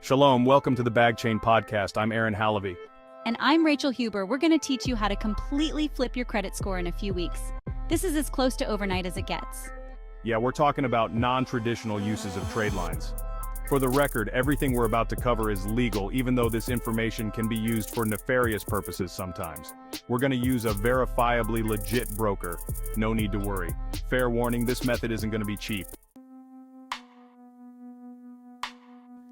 Shalom, welcome to the Baggchain podcast. I'm Halevy. And I'm Rachel Huber. We're going to teach you how to completely flip your credit score in a few weeks. This is as close to overnight as it gets. Yeah, we're talking about non-traditional uses of trade lines. For the record, everything we're about to cover is legal, even though this information can be used for nefarious purposes sometimes. We're going to use a verifiably legit broker. No need to worry. Fair warning, this method isn't going to be cheap.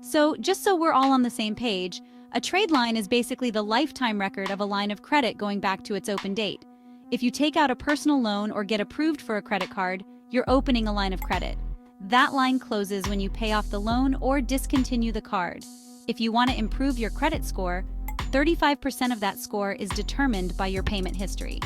So, just so we're all on the same page, a trade line is basically the lifetime record of a line of credit going back to its open date. If you take out a personal loan or get approved for a credit card, you're opening a line of credit. That line closes when you pay off the loan or discontinue the card. If you want to improve your credit score, 35% of that score is determined by your payment history.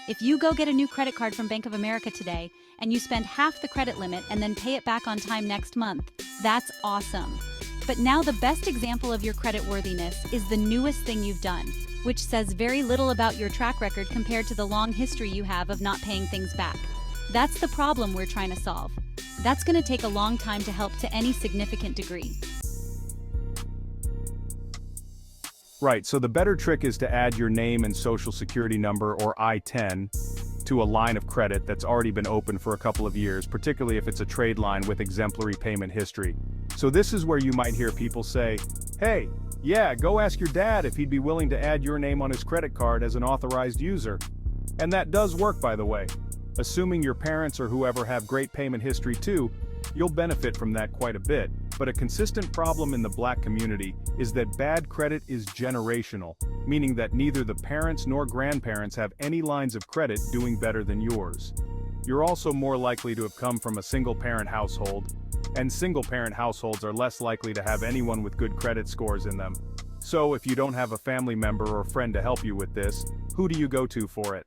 If you go get a new credit card from Bank of America today, and you spend half the credit limit and then pay it back on time next month, that's awesome. But now the best example of your credit worthiness is the newest thing you've done, which says very little about your track record compared to the long history you have of not paying things back. That's the problem we're trying to solve. That's going to take a long time to help to any significant degree. Right, so the better trick is to add your name and social security number, or I-10, to a line of credit that's already been open for a couple of years, particularly if it's a trade line with exemplary payment history. So this is where you might hear people say, hey, yeah, go ask your dad if he'd be willing to add your name on his credit card as an authorized user. And that does work, by the way. Assuming your parents or whoever have great payment history too, you'll benefit from that quite a bit. But a consistent problem in the Black community is that bad credit is generational, meaning that neither the parents nor grandparents have any lines of credit doing better than yours. You're also more likely to have come from a single-parent household, and single-parent households are less likely to have anyone with good credit scores in them. So if you don't have a family member or friend to help you with this, who do you go to for it?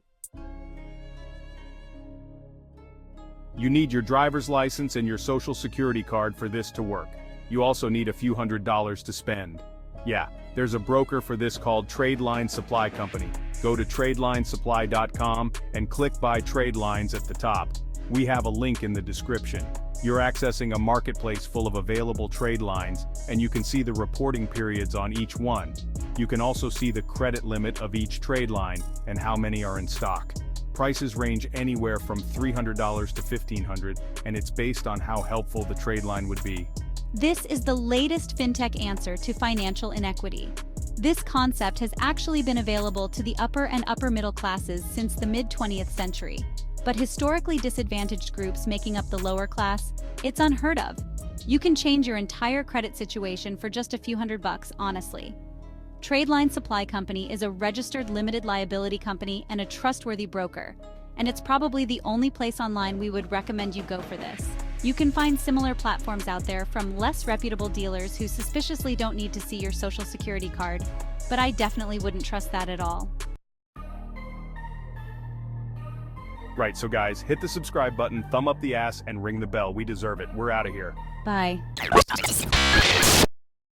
You need your driver's license and your social security card for this to work. You also need a few $100s to spend. Yeah, there's a broker for this called Trade Line Supply Company. Go to tradelinesupply.com and click Buy Trade Lines at the top. We have a link in the description. You're accessing a marketplace full of available trade lines, and you can see the reporting periods on each one. You can also see the credit limit of each trade line and how many are in stock. Prices range anywhere from $300 to $1,500, and it's based on how helpful the trade line would be. This is the latest fintech answer to financial inequity. This concept has actually been available to the upper and upper middle classes since the mid-20th century. But historically disadvantaged groups making up the lower class, it's unheard of. You can change your entire credit situation for just a few $100, honestly. Tradeline Supply Company is a registered limited liability company and a trustworthy broker, and it's probably the only place online we would recommend you go for this. You can find similar platforms out there from less reputable dealers who suspiciously don't need to see your social security card, but I definitely wouldn't trust that at all. Right, so guys, hit the subscribe button, thumb up the ass, and ring the bell. We deserve it. We're out of here. Bye.